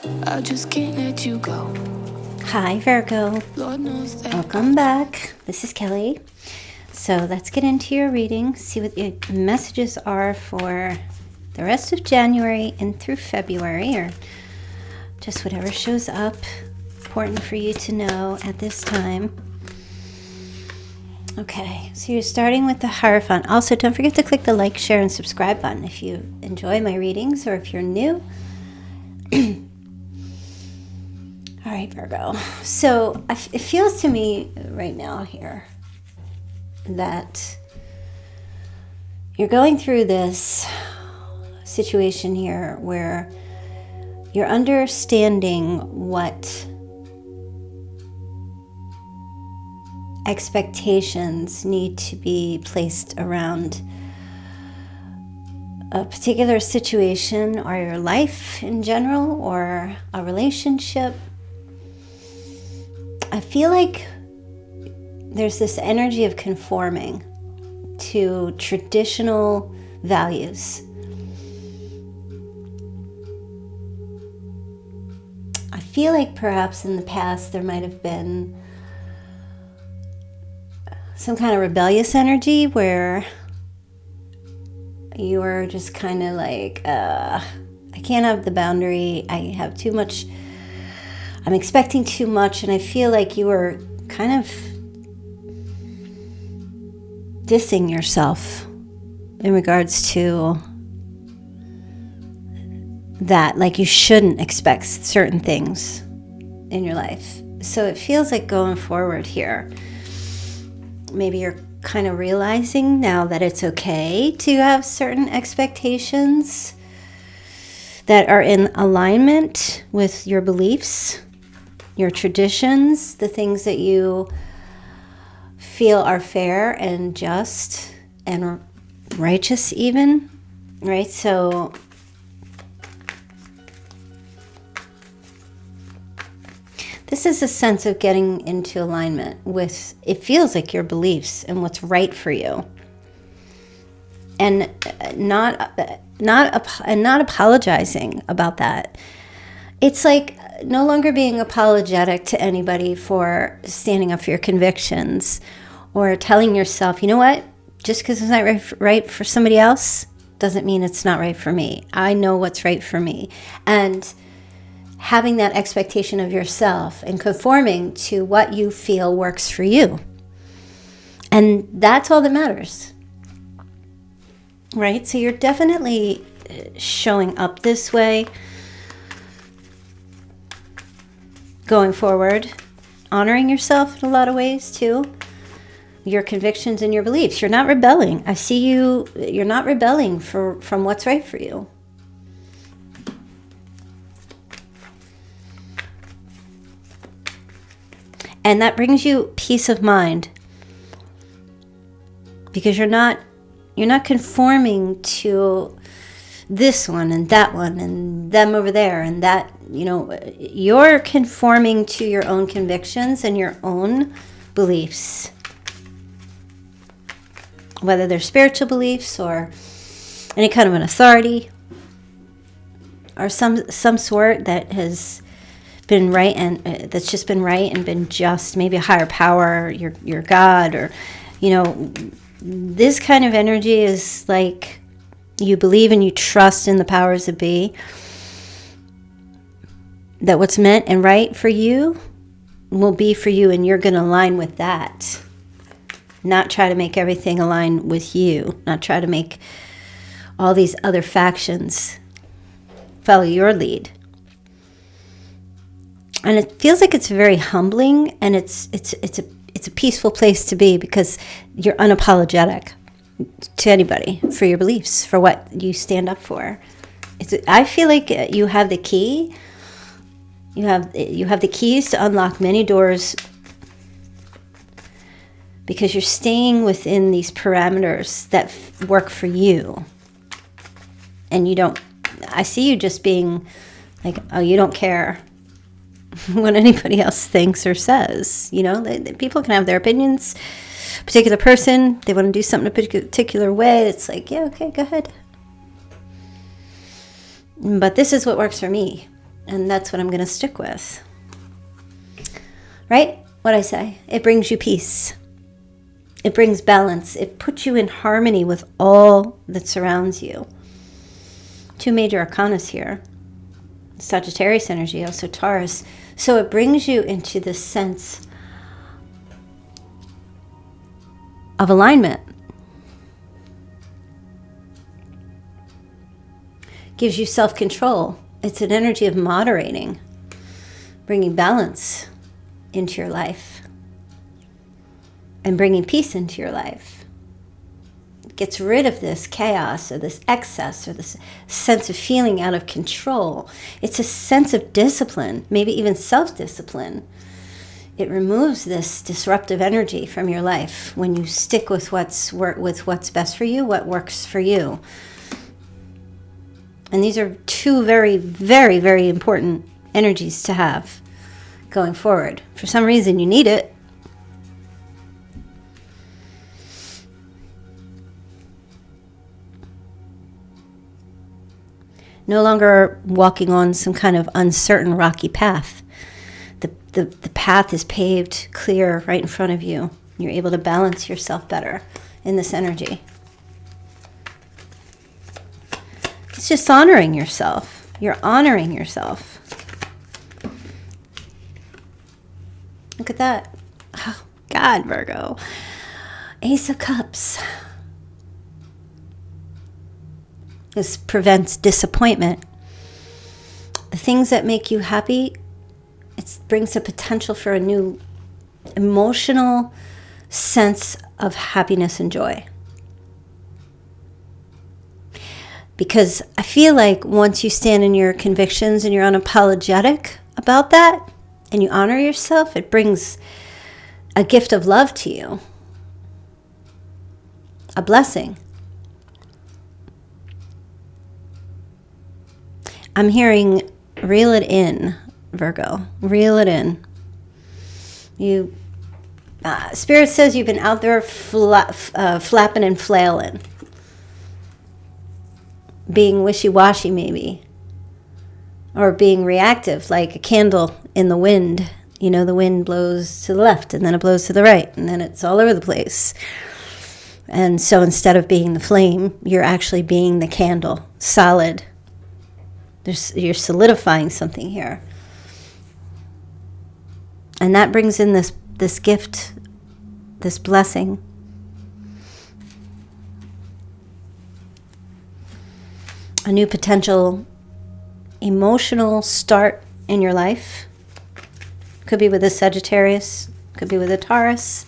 I just can't let you go. Hi Virgo, Lord knows that. welcome back. This is Kelly. So let's get into your reading, see what the messages are for the rest of January and through February, or just whatever shows up important for you to know at this time. Okay, so you're starting with the Hierophant. Also, don't forget to click the like, share, and subscribe button if you enjoy my readings or if you're new. All right, Virgo. So it feels to me right now here that you're going through this situation here where you're understanding what expectations need to be placed around a particular situation or your life in general or a relationship. I feel like there's this energy of conforming to traditional values. I feel like perhaps in the past there might have been some kind of rebellious energy where you were just kind of like, I can't have the boundary. I have too much. I'm expecting too much. And I feel like you were kind of dissing yourself in regards to that. Like you shouldn't expect certain things in your life. So it feels like going forward here, maybe you're kind of realizing now that it's okay to have certain expectations that are in alignment with your beliefs, your traditions, the things that you feel are fair and just and righteous even, right? So this is a sense of getting into alignment with, it feels like, your beliefs and what's right for you. And not apologizing about that. It's like no longer being apologetic to anybody for standing up for your convictions or telling yourself, you know what, just because it's not right for somebody else doesn't mean it's not right for me. I know what's right for me. And having that expectation of yourself and conforming to what you feel works for you. And that's all that matters. Right? So you're definitely showing up this way going forward, honoring yourself in a lot of ways too. Your convictions and your beliefs. You're not rebelling. I see you're not rebelling from what's right for you. And that brings you peace of mind because you're not conforming to this one and that one and them over there and that, you're conforming to your own convictions and your own beliefs, whether they're spiritual beliefs or any kind of an authority or some sort that has been right and that's just been right and been just, maybe a higher power, your God, or this kind of energy is like you believe and you trust in the powers that be, that what's meant and right for you will be for you, and you're going to align with that, not try to make everything align with you, not try to make all these other factions follow your lead. And it feels like it's very humbling, and it's a peaceful place to be because you're unapologetic to anybody for your beliefs, for what you stand up for. I feel like you have the key. You have the keys to unlock many doors because you're staying within these parameters that work for you. And I see you just being like, oh, you don't care what anybody else thinks or says. People can have their opinions. A particular person, they want to do something a particular way. It's like, yeah, okay, go ahead. But this is what works for me. And that's what I'm going to stick with. Right? What I say? It brings you peace. It brings balance. It puts you in harmony with all that surrounds you. 2 major arcanas here. Sagittarius energy, also Taurus. So it brings you into this sense of alignment. Gives you self-control. It's an energy of moderating, bringing balance into your life and bringing peace into your life. It gets rid of this chaos or this excess or this sense of feeling out of control. It's a sense of discipline, maybe even self-discipline. It removes this disruptive energy from your life when you stick with what's best for you, what works for you. And these are 2 very, very, very important energies to have going forward. For some reason, you need it. No longer walking on some kind of uncertain, rocky path. The path is paved, clear, right in front of you. You're able to balance yourself better in this energy. It's just honoring yourself. You're honoring yourself. Look at that. Oh, God, Virgo. Ace of Cups. This prevents disappointment. The things that make you happy, it brings a potential for a new emotional sense of happiness and joy. Because I feel like once you stand in your convictions and you're unapologetic about that and you honor yourself, it brings a gift of love to you. A blessing. I'm hearing reel it in, Virgo. Reel it in. Spirit says you've been out there flapping and flailing. Being wishy-washy maybe. Or being reactive like a candle in the wind. You know, the wind blows to the left and then it blows to the right and then it's all over the place. And so instead of being the flame, you're actually being the candle, solid. You're solidifying something here. And that brings in this gift, this blessing. A new potential emotional start in your life. Could be with a Sagittarius, could be with a Taurus,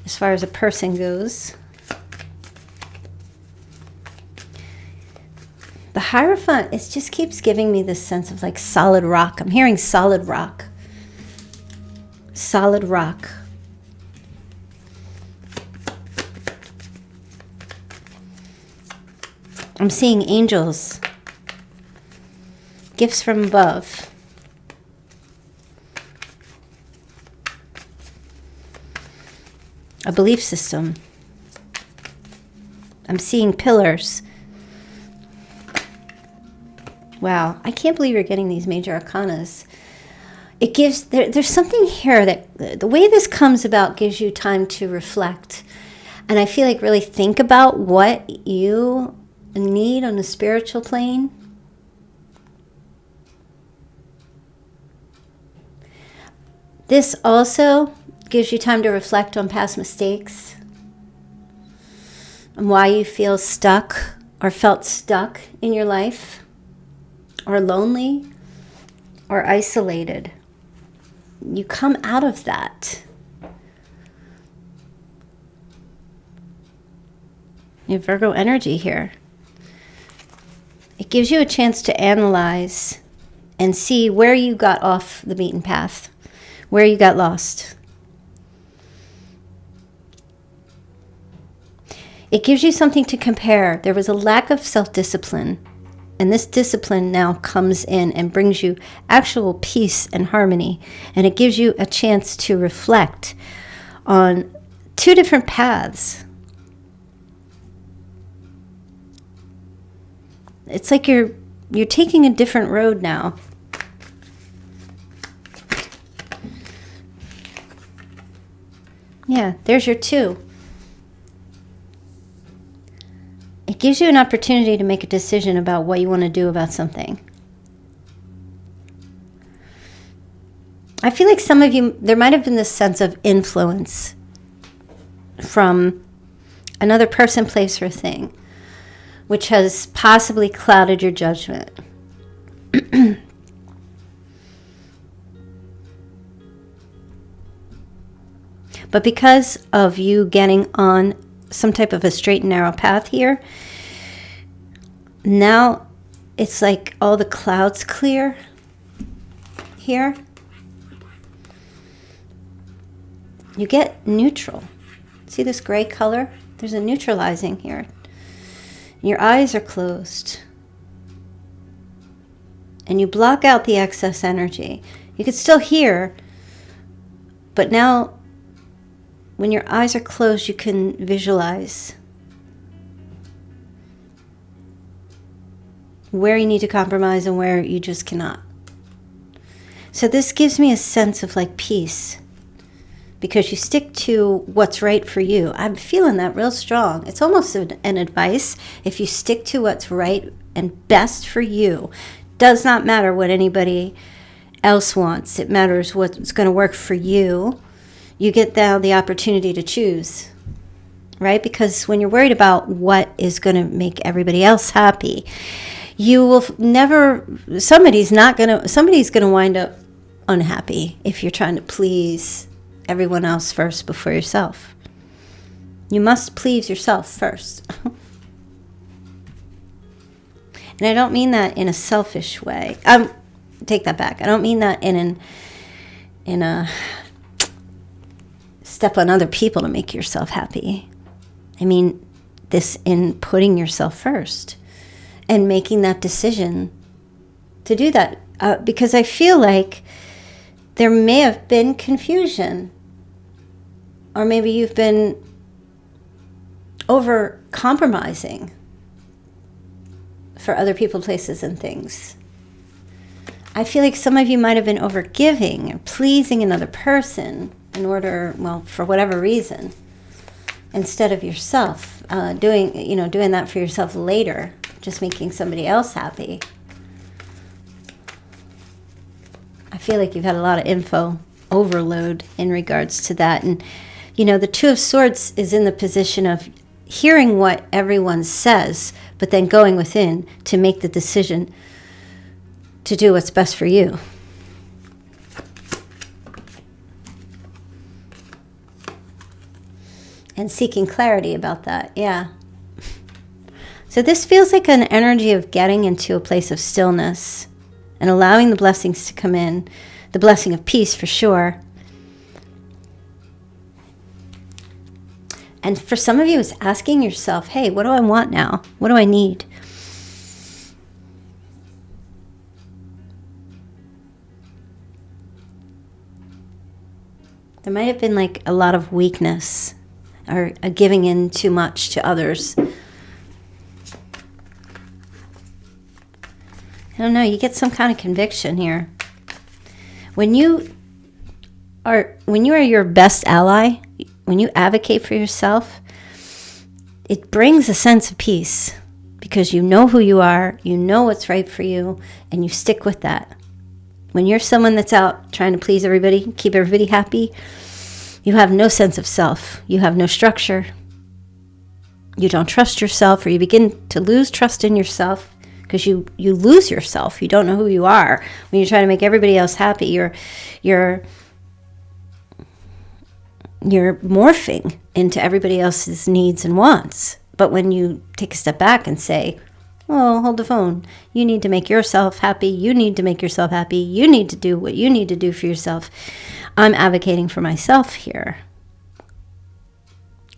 as far as a person goes. The Hierophant, it just keeps giving me this sense of like solid rock. I'm hearing solid rock. Solid rock. I'm seeing angels. Gifts from above. A belief system. I'm seeing pillars. Wow, I can't believe you're getting these major arcanas. It gives, there's something here that the way this comes about gives you time to reflect. And I feel like really think about what you need on a spiritual plane. This also gives you time to reflect on past mistakes and why you feel stuck or felt stuck in your life. Or lonely, or isolated. You come out of that. You have Virgo energy here. It gives you a chance to analyze and see where you got off the beaten path, where you got lost. It gives you something to compare. There was a lack of self-discipline. And this discipline now comes in and brings you actual peace and harmony. And it gives you a chance to reflect on 2 different paths. It's like you're taking a different road now. Yeah, there's your 2. It gives you an opportunity to make a decision about what you want to do about something. I feel like some of you, there might have been this sense of influence from another person, place, or thing, which has possibly clouded your judgment. But because of you getting on some type of a straight and narrow path here, now it's like all the clouds clear here. You get neutral. See this gray color? There's a neutralizing here. Your eyes are closed. And you block out the excess energy. You can still hear, but now when your eyes are closed, you can visualize where you need to compromise and where you just cannot. So this gives me a sense of like peace, because you stick to what's right for you. I'm feeling that real strong. It's almost an advice. If you stick to what's right and best for you, does not matter what anybody else wants. It matters what's going to work for you. You get now the opportunity to choose, right? Because when you're worried about what is going to make everybody else happy, you will never, somebody's going to wind up unhappy if you're trying to please everyone else first before yourself. You must please yourself first. And I don't mean that in a selfish way. Take that back. I don't mean that in a step on other people to make yourself happy. I mean this in putting yourself first and making that decision to do that. Because I feel like there may have been confusion, or maybe you've been over compromising for other people, places, and things. I feel like some of you might have been over giving and pleasing another person in order, well, for whatever reason, instead of yourself, doing that for yourself later, just making somebody else happy. I feel like you've had a lot of info overload in regards to that. And, the 2 of Swords is in the position of hearing what everyone says, but then going within to make the decision to do what's best for you. And seeking clarity about that, yeah. So this feels like an energy of getting into a place of stillness and allowing the blessings to come in, the blessing of peace for sure. And for some of you, it's asking yourself, hey, what do I want now? What do I need? There might have been like a lot of weakness or a giving in too much to others. I don't know, you get some kind of conviction here. When you are your best ally, when you advocate for yourself, it brings a sense of peace because you know who you are, you know what's right for you, and you stick with that. When you're someone that's out trying to please everybody, keep everybody happy, you have no sense of self. You have no structure. You don't trust yourself, or you begin to lose trust in yourself because you lose yourself. You don't know who you are. When you try to make everybody else happy, you're morphing into everybody else's needs and wants. But when you take a step back and say, oh, hold the phone. You need to make yourself happy. You need to make yourself happy. You need to do what you need to do for yourself. I'm advocating for myself here.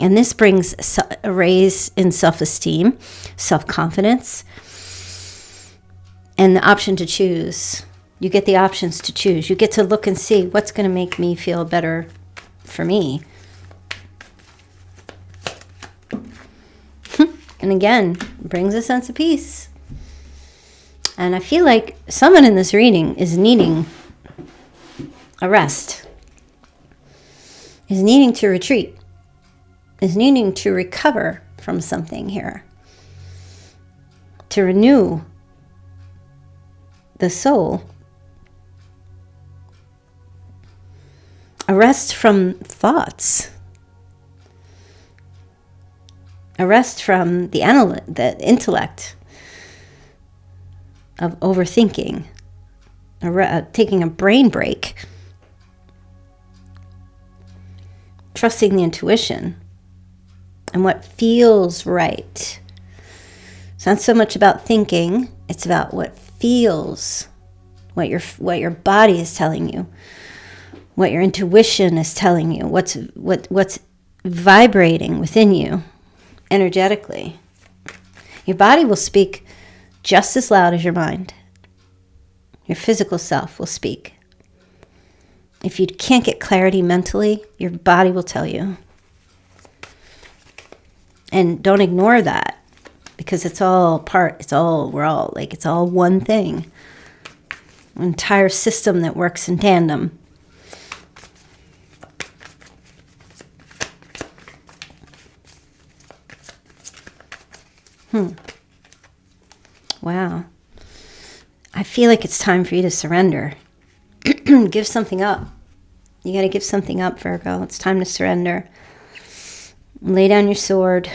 And this brings a raise in self-esteem, self-confidence, and the option to choose. You get the options to choose. You get to look and see what's going to make me feel better for me. And again, brings a sense of peace. And I feel like someone in this reading is needing a rest. is needing to retreat, is needing to recover from something here, to renew the soul. A rest from thoughts. A rest from the intellect of overthinking. Taking a brain break. Trusting the intuition and what feels right. It's not so much about thinking, it's about what feels, what your body is telling you, what your intuition is telling you, what's vibrating within you energetically. Your body will speak just as loud as your mind. Your physical self will speak. If you can't get clarity mentally, your body will tell you. And don't ignore that, because it's all one thing. An entire system that works in tandem. Wow. I feel like it's time for you to surrender. Give something up. You got to give something up, Virgo. It's time to surrender. Lay down your sword.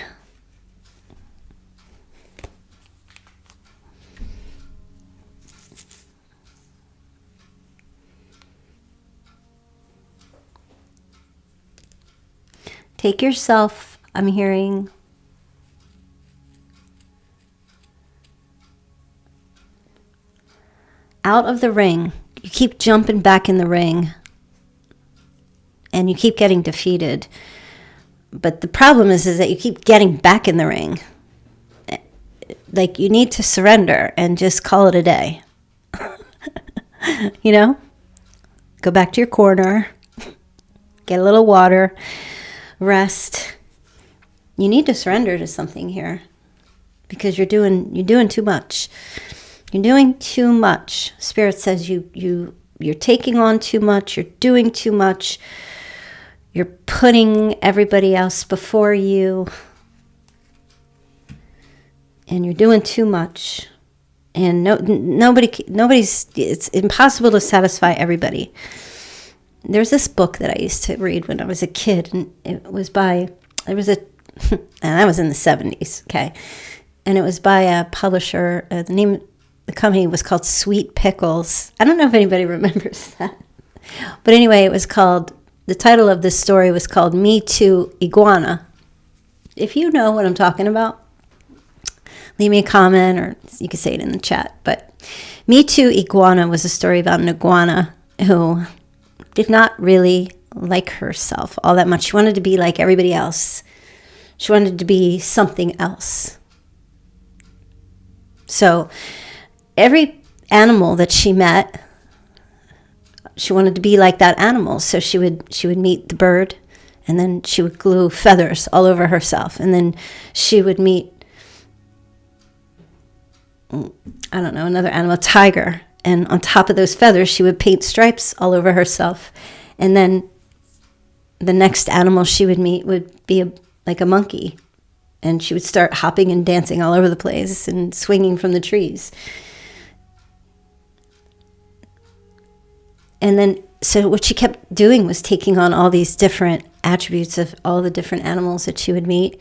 Take yourself, I'm hearing, out of the ring. You keep jumping back in the ring and you keep getting defeated. But the problem is that you keep getting back in the ring. Like, you need to surrender and just call it a day. You know? Go back to your corner. Get a little water. Rest. You need to surrender to something here, because you're doing too much. You're doing too much. Spirit says you're taking on too much. You're doing too much. You're putting everybody else before you. And you're doing too much. And nobody's, it's impossible to satisfy everybody. There's this book that I used to read when I was a kid, and and I was in the 70s, okay? And it was by a publisher. The company was called Sweet Pickles. I don't know if anybody remembers that. But anyway, the title of this story was called Me Too, Iguana. If you know what I'm talking about, leave me a comment, or you can say it in the chat. But Me Too, Iguana was a story about an iguana who did not really like herself all that much. She wanted to be like everybody else. She wanted to be something else. So every animal that she met, she wanted to be like that animal. So she would meet the bird, and then she would glue feathers all over herself. And then she would meet, I don't know, another animal, a tiger. And on top of those feathers, she would paint stripes all over herself. And then the next animal she would meet would be like a monkey. And she would start hopping and dancing all over the place and swinging from the trees. And then, so what she kept doing was taking on all these different attributes of all the different animals that she would meet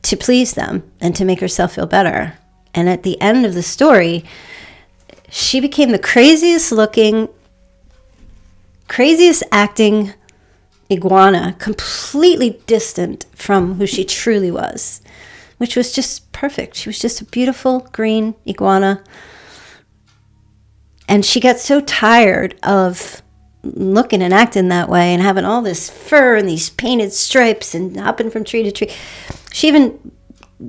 to please them and to make herself feel better. And at the end of the story, she became the craziest looking, craziest acting iguana, completely distant from who she truly was, which was just perfect. She was just a beautiful green iguana. And she got so tired of looking and acting that way and having all this fur and these painted stripes and hopping from tree to tree. She even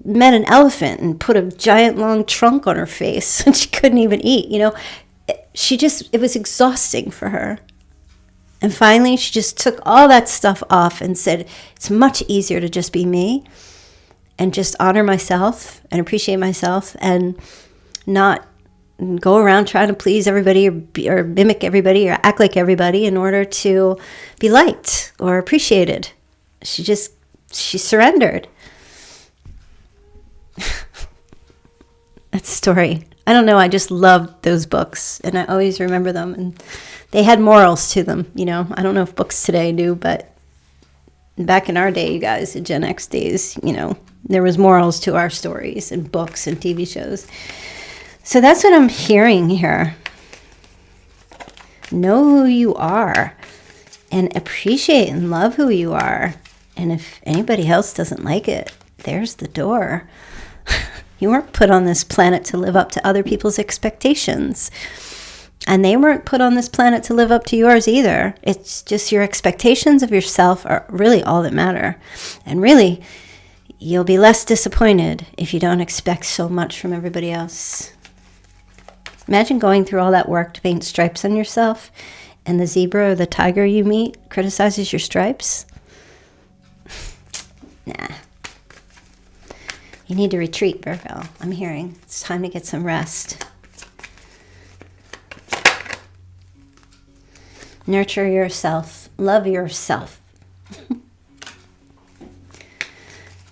met an elephant and put a giant long trunk on her face, and she couldn't even eat, you know. It was exhausting for her. And finally, she just took all that stuff off and said, it's much easier to just be me and just honor myself and appreciate myself and not go around trying to please everybody or mimic everybody or act like everybody in order to be liked or appreciated. She surrendered. That story. I don't know. I just loved those books, and I always remember them. And they had morals to them. You know, I don't know if books today do, but back in our day, you guys, the Gen X days, you know, there was morals to our stories and books and TV shows. So that's what I'm hearing here. Know who you are and appreciate and love who you are. And if anybody else doesn't like it, there's the door. You weren't put on this planet to live up to other people's expectations. And they weren't put on this planet to live up to yours either. It's just your expectations of yourself are really all that matter. And really, you'll be less disappointed if you don't expect so much from everybody else. Imagine going through all that work to paint stripes on yourself, and the zebra or the tiger you meet criticizes your stripes. Nah. You need to retreat, Virgo. I'm hearing it's time to get some rest. Nurture yourself. Love yourself.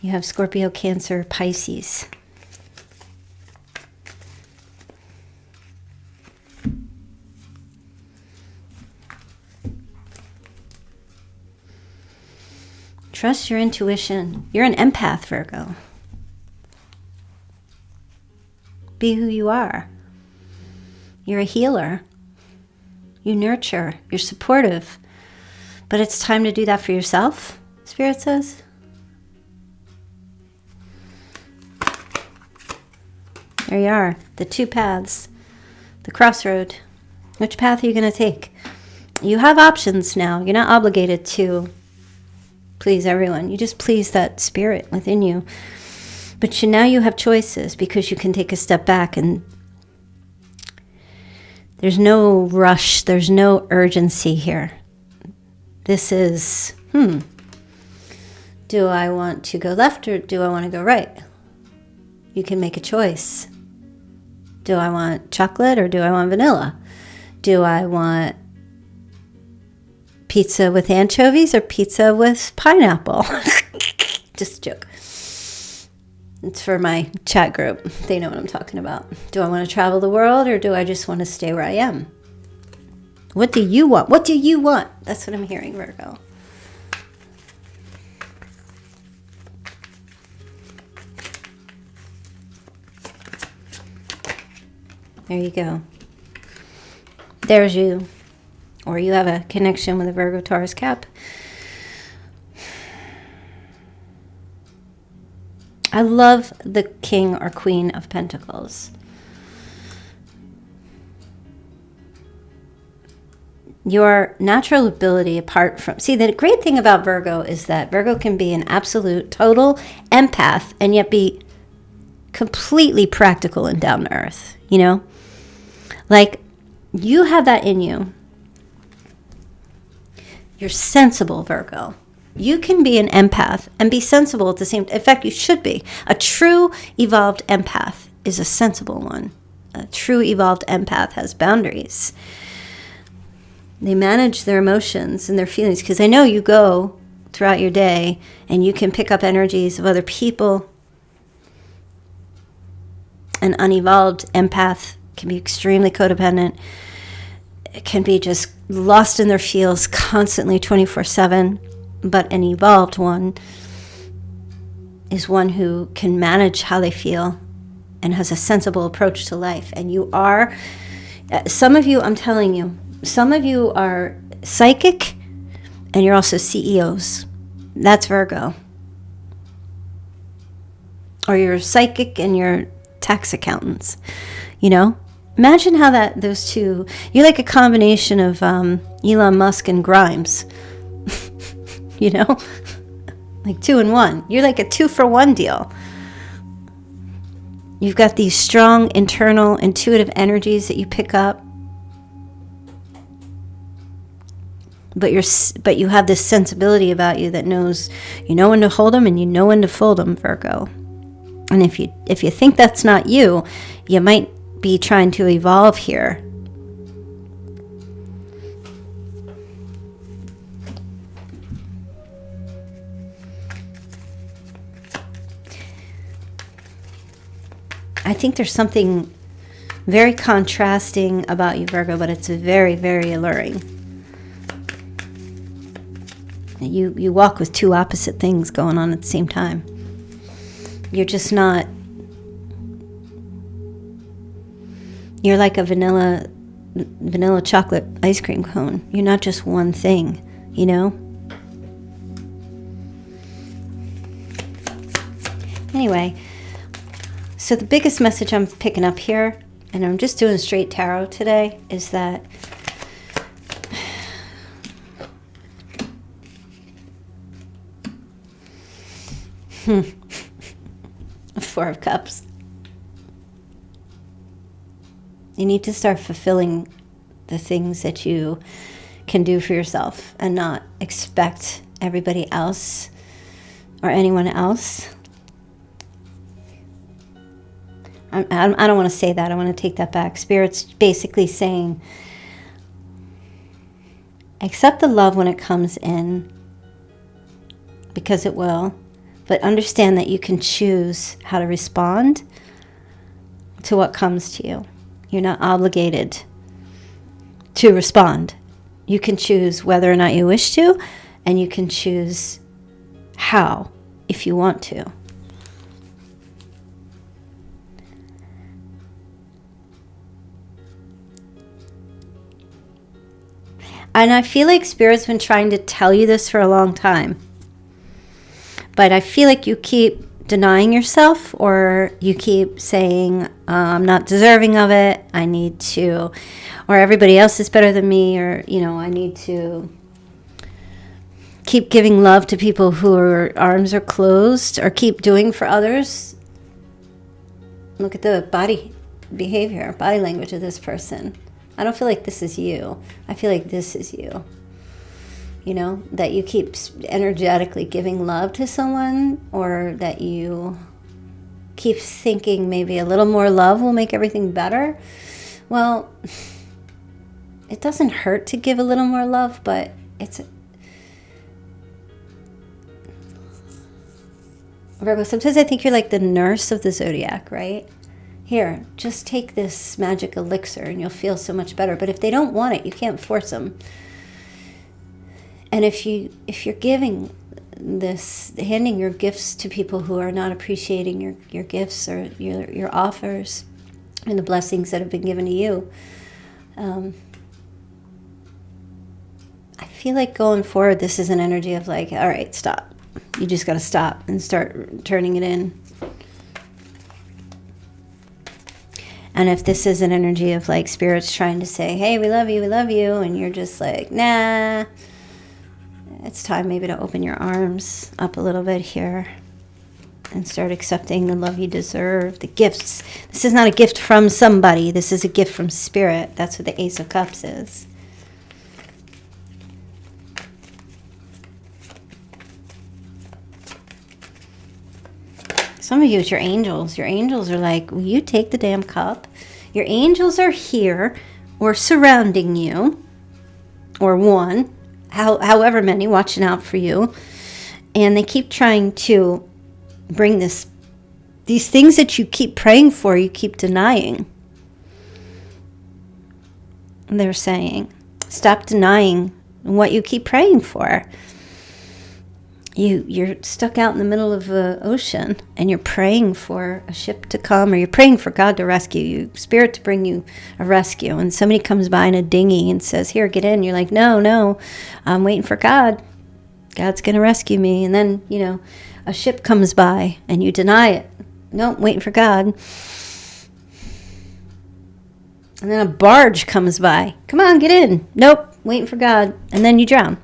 You have Scorpio, Cancer, Pisces. Trust your intuition. You're an empath, Virgo. Be who you are. You're a healer. You nurture. You're supportive. But it's time to do that for yourself, Spirit says. There you are. The two paths. The crossroad. Which path are you going to take? You have options now. You're not obligated to please everyone. You just please that spirit within you. But now you have choices because you can take a step back, and there's no rush. There's no urgency here. This is, do I want to go left or do I want to go right? You can make a choice. Do I want chocolate or do I want vanilla? Do I want pizza with anchovies or pizza with pineapple? Just a joke. It's for my chat group. They know what I'm talking about. Do I want to travel the world or do I just want to stay where I am? What do you want? What do you want? That's what I'm hearing, Virgo. There you go. There's you. Or you have a connection with a Virgo, Taurus, Cap. I love the King or Queen of Pentacles. Your natural ability apart from... See, the great thing about Virgo is that Virgo can be an absolute, total empath and yet be completely practical and down to earth, you know? Like, you have that in you. You're sensible, Virgo. You can be an empath and be sensible at the same time. In fact, you should be. A true evolved empath is a sensible one. A true evolved empath has boundaries. They manage their emotions and their feelings, because I know you go throughout your day and you can pick up energies of other people. An unevolved empath can be extremely codependent. It can be just lost in their feels constantly 24/7. But an evolved one is one who can manage how they feel and has a sensible approach to life. And you are, some of you, I'm telling you, some of you are psychic and you're also CEOs. That's Virgo. Or you're psychic and you're tax accountants. You know? Imagine how those two, you're like a combination of Elon Musk and Grimes. You know, like 2 in 1. You're like a 2-for-1 deal. You've got these strong internal intuitive energies that you pick up, but you have this sensibility about you that knows, you know when to hold them and you know when to fold them, Virgo. And if you think that's not you, you might be trying to evolve here. I think there's something very contrasting about you, Virgo, but it's very, very alluring. You walk with two opposite things going on at the same time. You're just not... You're like a vanilla chocolate ice cream cone. You're not just one thing, you know? Anyway, so the biggest message I'm picking up here, and I'm just doing straight tarot today, is that Four of Cups. You need to start fulfilling the things that you can do for yourself and not expect everybody else or anyone else. I don't want to say that. I want to take that back. Spirit's basically saying, accept the love when it comes in, because it will, but understand that you can choose how to respond to what comes to you. You're not obligated to respond. You can choose whether or not you wish to, and you can choose how if you want to. And I feel like Spirit's been trying to tell you this for a long time. But I feel like you keep denying yourself, or you keep saying, I'm not deserving of it, I need to, or everybody else is better than me, or, you know, I need to keep giving love to people whose arms are closed, or keep doing for others. Look at the body behavior, body language of this person. I don't feel like this is you. I feel like this is you. You know, that you keep energetically giving love to someone, or that you keep thinking maybe a little more love will make everything better. Well, it doesn't hurt to give a little more love, but it's... Virgo, sometimes I think you're like the nurse of the zodiac, right? Here, just take this magic elixir and you'll feel so much better. But if they don't want it, you can't force them. And if you're giving this, handing your gifts to people who are not appreciating your gifts or your offers and the blessings that have been given to you, I feel like going forward, this is an energy of like, all right, stop. You just got to stop and start turning it in. And if this is an energy of like Spirit's trying to say, hey, we love you, and you're just like, nah, it's time maybe to open your arms up a little bit here and start accepting the love you deserve, the gifts. This is not a gift from somebody. This is a gift from Spirit. That's what the Ace of Cups is. Some of you, it's your angels. Your angels are like, will you take the damn cup? Your angels are here or surrounding you, or one, however many, watching out for you. And they keep trying to bring these things that you keep praying for, you keep denying. They're saying, stop denying what you keep praying for. You're stuck out in the middle of the ocean and you're praying for a ship to come, or you're praying for God to rescue you, Spirit to bring you a rescue. And somebody comes by in a dinghy and says, here, get in. You're like, no, I'm waiting for God. God's going to rescue me. And then, you know, a ship comes by and you deny it. No, waiting for God. And then a barge comes by. Come on, get in. Nope, waiting for God. And then you drown.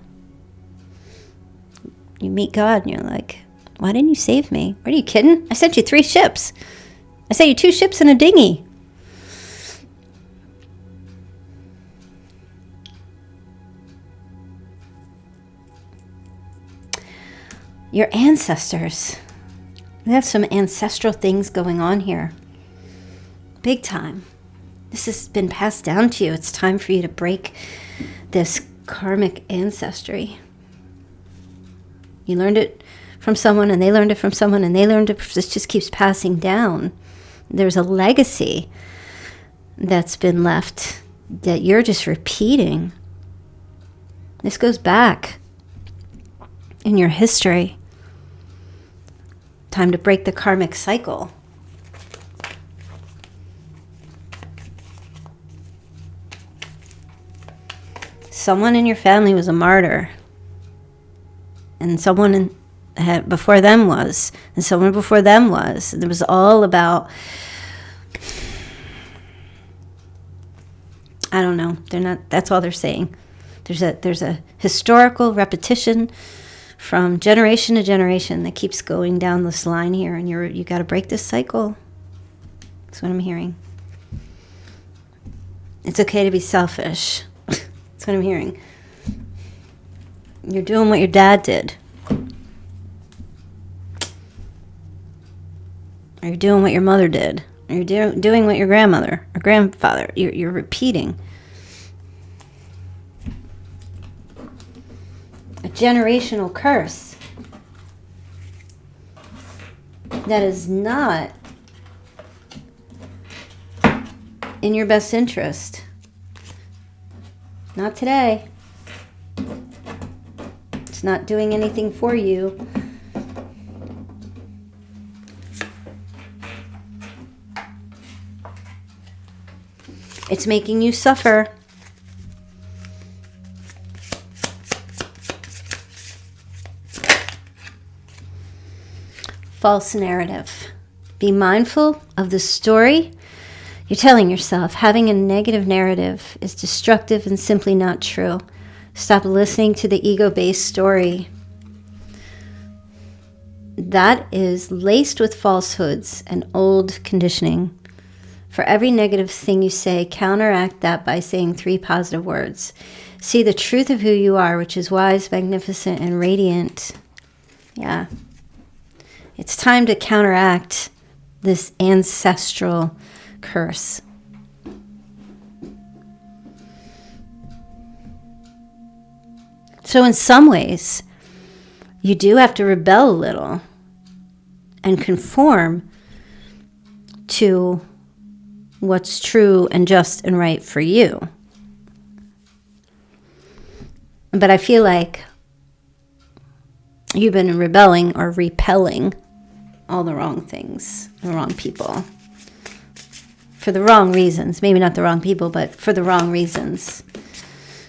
You meet God and you're like, why didn't you save me? Are you kidding? I sent you 3 ships. I sent you 2 ships and a dinghy. Your ancestors. They have some ancestral things going on here. Big time. This has been passed down to you. It's time for you to break this karmic ancestry. You learned it from someone, and they learned it from someone, and they learned it. This just keeps passing down. There's a legacy that's been left that you're just repeating. This goes back in your history. Time to break the karmic cycle. Someone in your family was a martyr, and someone before them was, and someone before them was. It was all about, I don't know. They're not. That's all they're saying. There's a historical repetition from generation to generation that keeps going down this line here, and you got to break this cycle. That's what I'm hearing. It's okay to be selfish. That's what I'm hearing. You're doing what your dad did. Or you're doing what your mother did. Or you're doing what your grandmother or grandfather. You're repeating. A generational curse that is not in your best interest. Not today. It's not doing anything for you. It's making you suffer. False narrative. Be mindful of the story you're telling yourself. Having a negative narrative is destructive and simply not true. Stop listening to the ego-based story. That is laced with falsehoods and old conditioning. For every negative thing you say, counteract that by saying 3 positive words. See the truth of who you are, which is wise, magnificent, and radiant. Yeah. It's time to counteract this ancestral curse. So in some ways, you do have to rebel a little and conform to what's true and just and right for you. But I feel like you've been rebelling or repelling all the wrong things, the wrong people, for the wrong reasons. Maybe not the wrong people, but for the wrong reasons.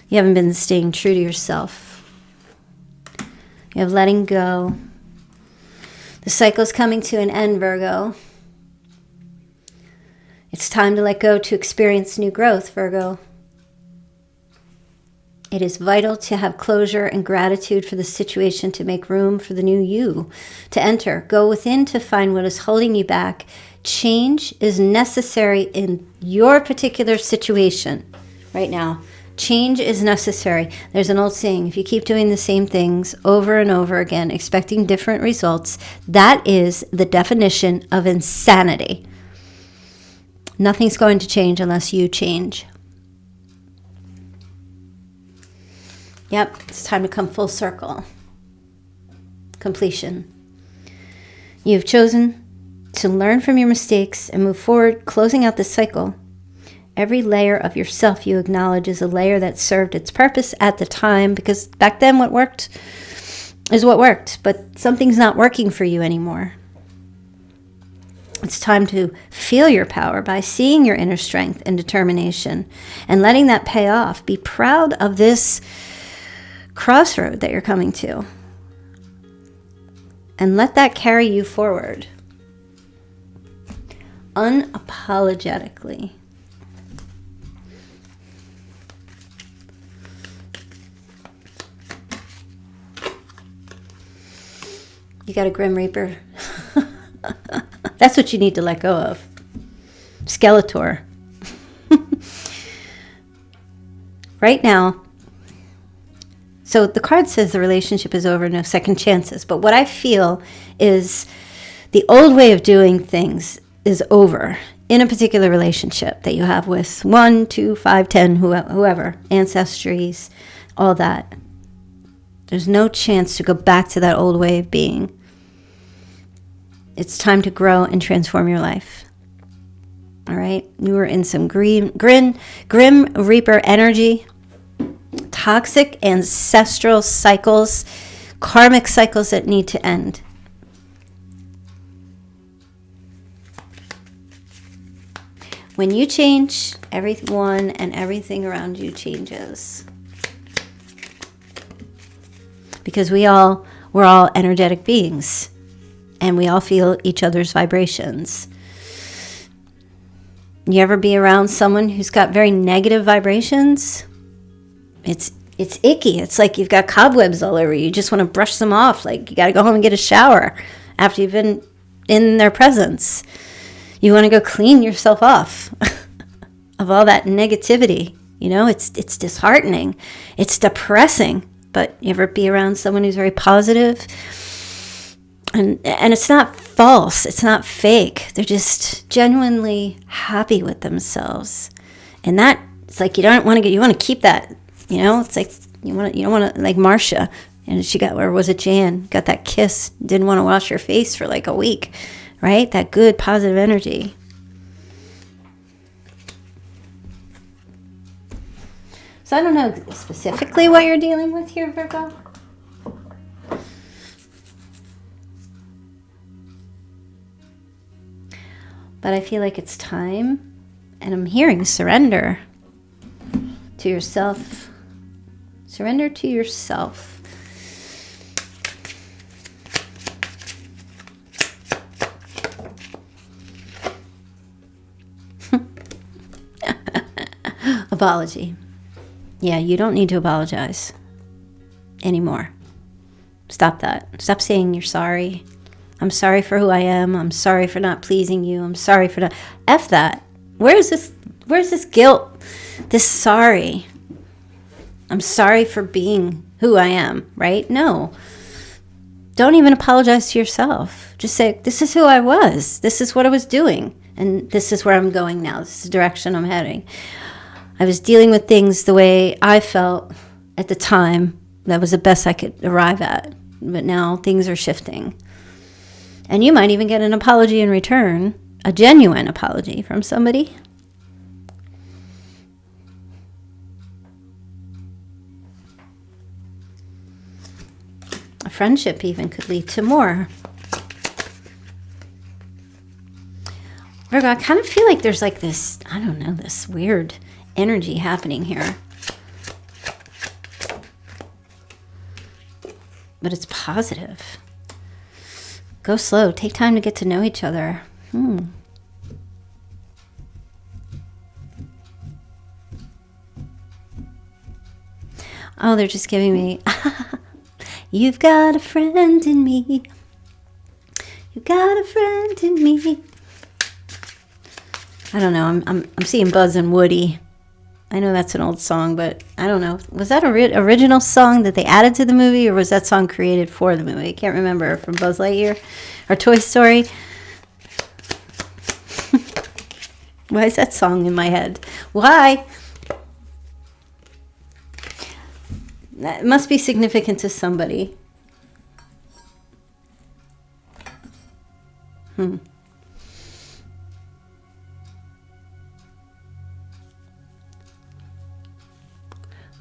You haven't been staying true to yourself. You have letting go. The cycle's coming to an end, Virgo. It's time to let go to experience new growth, Virgo. It is vital to have closure and gratitude for the situation to make room for the new you to enter. Go within to find what is holding you back. Change is necessary in your particular situation right now. Change is necessary. There's an old saying, if you keep doing the same things over and over again, expecting different results, that is the definition of insanity. Nothing's going to change unless you change. Yep, it's time to come full circle. Completion. You've chosen to learn from your mistakes and move forward, closing out this cycle. Every layer of yourself you acknowledge is a layer that served its purpose at the time, because back then what worked is what worked, but something's not working for you anymore. It's time to feel your power by seeing your inner strength and determination and letting that pay off. Be proud of this crossroad that you're coming to and let that carry you forward unapologetically. You got a Grim Reaper. That's what you need to let go of. Skeletor. Right now, so the card says the relationship is over, no second chances. But what I feel is the old way of doing things is over. in a particular relationship that you have with 1, 2, 5, 10, whoever, ancestries, all that. There's no chance to go back to that old way of being. It's time to grow and transform your life. All right? You were in some grim reaper energy, toxic ancestral cycles, karmic cycles that need to end. When you change, everyone and everything around you changes. Because we're all energetic beings, and we all feel each other's vibrations. You ever be around someone who's got very negative vibrations? It's icky. It's like you've got cobwebs all over you. You just want to brush them off. Like you got to go home and get a shower after you've been in their presence. You want to go clean yourself off of all that negativity. You know, it's disheartening. It's depressing. But you ever be around someone who's very positive? And it's not false. It's not fake. They're just genuinely happy with themselves. And that, it's like you want to keep that. You know, it's like you don't want to, like Marcia. And she got, or was it Jan? Got that kiss. Didn't want to wash her face for like a week. Right? That good positive energy. So I don't know specifically what you're dealing with here, Virgo. But I feel like it's time, and I'm hearing surrender to yourself. Surrender to yourself. Apology. Yeah, you don't need to apologize anymore. Stop that. Stop saying you're sorry. I'm sorry for who I am. I'm sorry for not pleasing you. I'm sorry for not... F that. Where's this guilt? This sorry. I'm sorry for being who I am, right? No. Don't even apologize to yourself. Just say, this is who I was. This is what I was doing. And this is where I'm going now. This is the direction I'm heading. I was dealing with things the way I felt at the time. That was the best I could arrive at. But now things are shifting. And you might even get an apology in return, a genuine apology from somebody. A friendship even could lead to more. Virgo, I kind of feel like there's like this, I don't know, this weird energy happening here. But it's positive. Go slow. Take time to get to know each other. Oh, they're just giving me, you've got a friend in me. You got a friend in me. I don't know. I'm seeing Buzz and Woody. I know that's an old song, but I don't know. Was that an original song that they added to the movie, or was that song created for the movie? I can't remember. From Buzz Lightyear or Toy Story. Why is that song in my head? Why? That must be significant to somebody.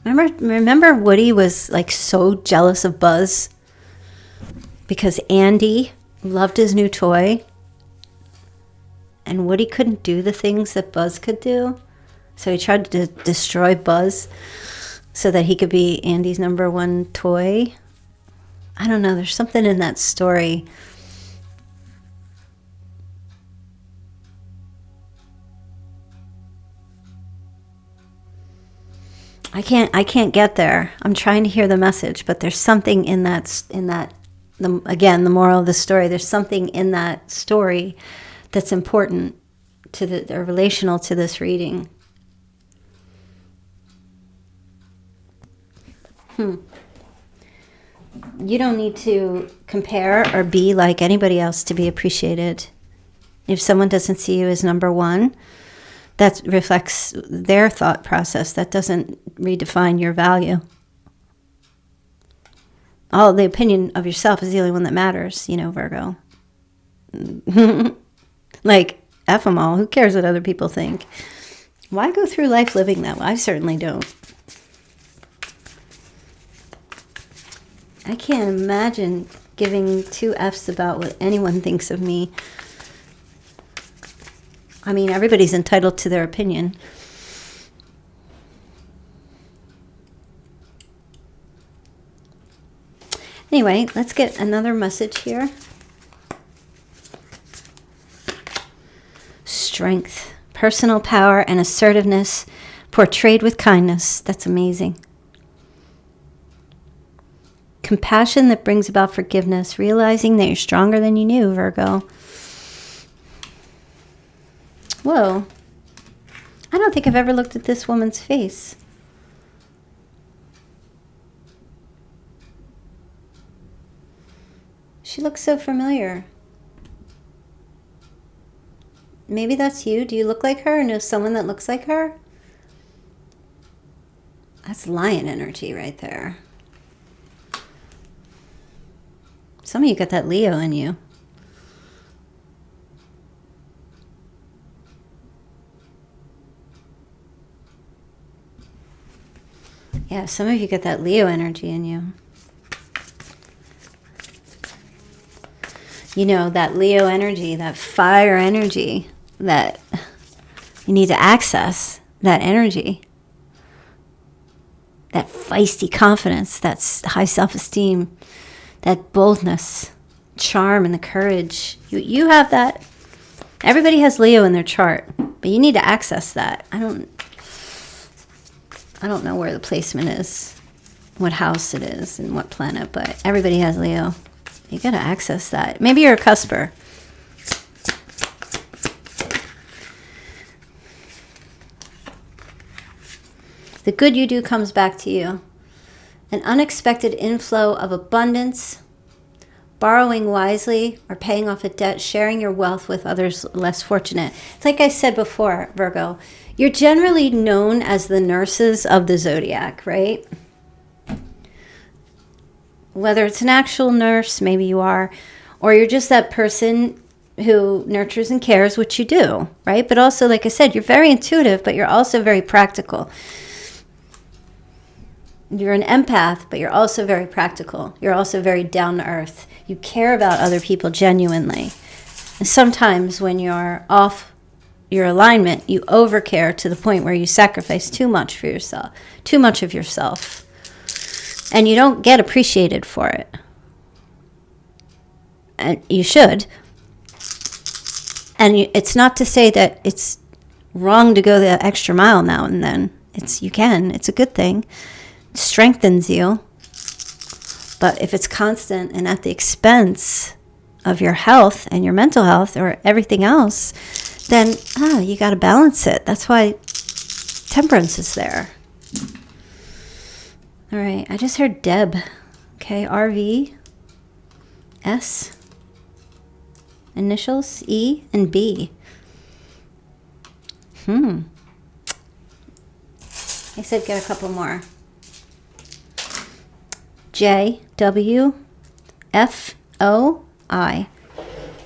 Remember Woody was like so jealous of Buzz because Andy loved his new toy and Woody couldn't do the things that Buzz could do. So he tried to destroy Buzz so that he could be Andy's number one toy. I don't know. There's something in that story. I can't get there. I'm trying to hear the message, but there's something in that, again, the moral of the story, there's something in that story that's important to or relational to this reading. You don't need to compare or be like anybody else to be appreciated. If someone doesn't see you as number one, that reflects their thought process. That doesn't redefine your value. All the opinion of yourself is the only one that matters, you know, Virgo. Like, F them all. Who cares what other people think? Why go through life living that way? I certainly don't. I can't imagine giving two Fs about what anyone thinks of me. I mean, everybody's entitled to their opinion. Anyway, let's get another message here. Strength, personal power, and assertiveness portrayed with kindness. That's amazing. Compassion that brings about forgiveness, realizing that you're stronger than you knew, Virgo. Whoa. I don't think I've ever looked at this woman's face. She looks so familiar. Maybe that's you. Do you look like her or know someone that looks like her? That's lion energy right there. Some of you got that Leo in you. Yeah, some of you got that Leo energy in you. You know, that Leo energy, that fire energy, that you need to access that energy. That feisty confidence, that high self-esteem, that boldness, charm, and the courage. You have that. Everybody has Leo in their chart, but you need to access that. I don't know where the placement is, what house it is, and what planet, but everybody has Leo. You got to access that. Maybe you're a cusper. The good you do comes back to you. An unexpected inflow of abundance, borrowing wisely, or paying off a debt, sharing your wealth with others less fortunate. It's like I said before, Virgo, you're generally known as the nurses of the zodiac, right? Whether it's an actual nurse, maybe you are, or you're just that person who nurtures and cares, which you do, right? But also, like I said, you're very intuitive, but you're also very practical. You're an empath, but you're also very practical. You're also very down to earth. You care about other people genuinely. And sometimes when you're off your alignment, you overcare to the point where you sacrifice too much for yourself, too much of yourself. And you don't get appreciated for it. And you should. And it's not to say that it's wrong to go the extra mile now and then. You can. It's a good thing. It strengthens you. But if it's constant and at the expense of your health and your mental health or everything else, then you got to balance it. That's why temperance is there. All right, I just heard Deb. Okay, RV, S, initials, E, and B. I said get a couple more. J, W, F, O, I.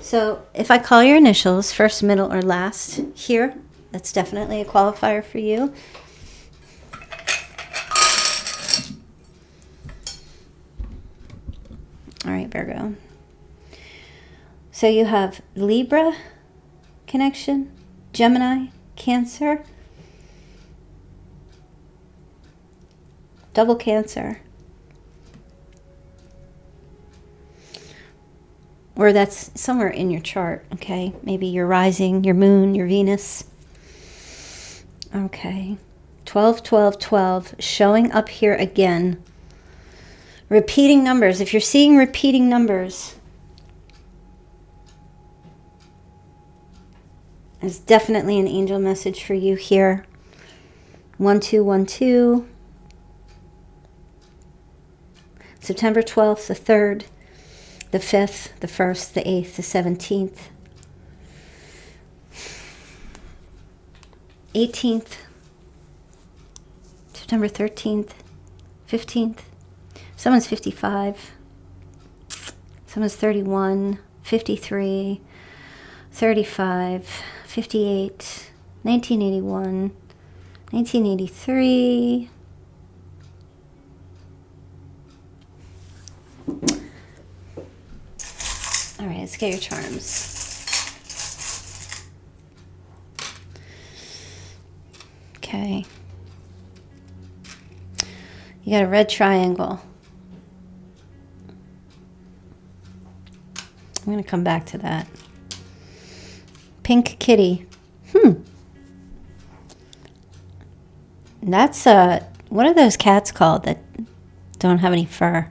So if I call your initials, first, middle, or last, here, that's definitely a qualifier for you. All right, Virgo. So you have Libra connection, Gemini, Cancer, double Cancer. Or that's somewhere in your chart, okay? Maybe your rising, your moon, your Venus. Okay. 12, 12, 12, showing up here again. Repeating numbers. If you're seeing repeating numbers, there's definitely an angel message for you here. 1212. September 12th, the 3rd, the 5th, the 1st, the 8th, the 17th. 18th, September 13th, 15th. Someone's 55. Someone's 31, 53, 35, 58, 1981, 1983. All right, let's get your charms. Okay. You got a red triangle. I'm going to come back to that. Pink kitty. That's what are those cats called that don't have any fur?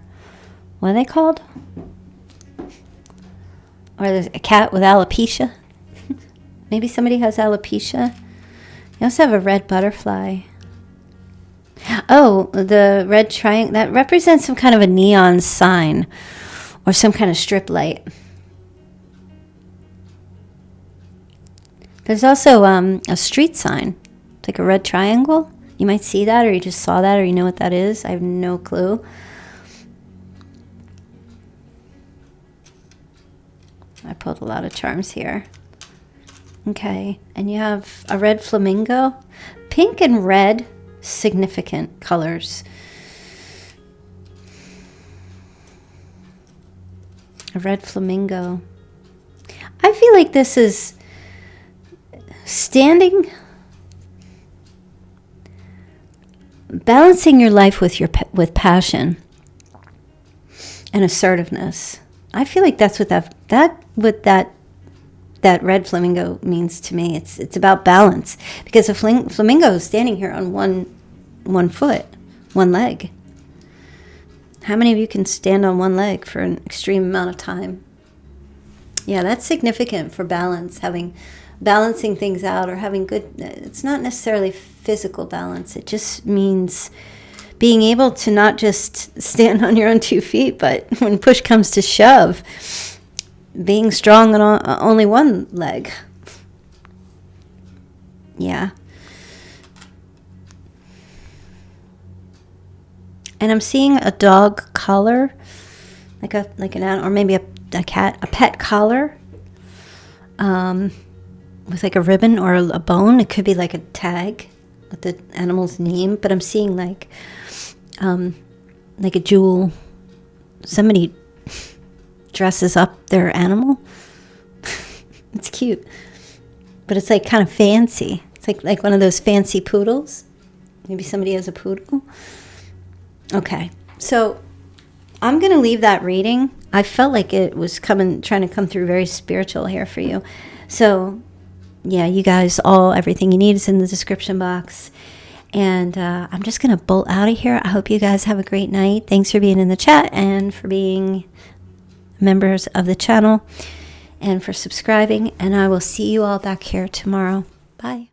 What are they called? Or there's a cat with alopecia. Maybe somebody has alopecia. You also have a red butterfly. Oh, the red triangle, that represents some kind of a neon sign or some kind of strip light. There's also a street sign. It's like a red triangle. You might see that, or you just saw that, or you know what that is. I have no clue. I pulled a lot of charms here. Okay, and you have a red flamingo. Pink and red, significant colors. A red flamingo. I feel like this is standing, balancing your life with passion and assertiveness. I feel like that's what that red flamingo means to me. It's about balance, because a flamingo is standing here on one foot, one leg. How many of you can stand on one leg for an extreme amount of time? Yeah, that's significant for balance, balancing things out, or having good, it's not necessarily physical balance. It just means being able to not just stand on your own 2 feet, but when push comes to shove, being strong on only one leg. Yeah. And I'm seeing a dog collar, like an animal, or maybe a pet collar, with like a ribbon or a bone. It could be like a tag with the animal's name, but I'm seeing like a jewel. Somebody dresses up their animal. It's cute, but it's like kind of fancy. It's like one of those fancy poodles. Maybe somebody has a poodle. Okay, so I'm going to leave that reading. I felt like it was trying to come through very spiritual here for you. So yeah, you guys, everything you need is in the description box. And I'm just going to bolt out of here. I hope you guys have a great night. Thanks for being in the chat and for being members of the channel and for subscribing. And I will see you all back here tomorrow. Bye.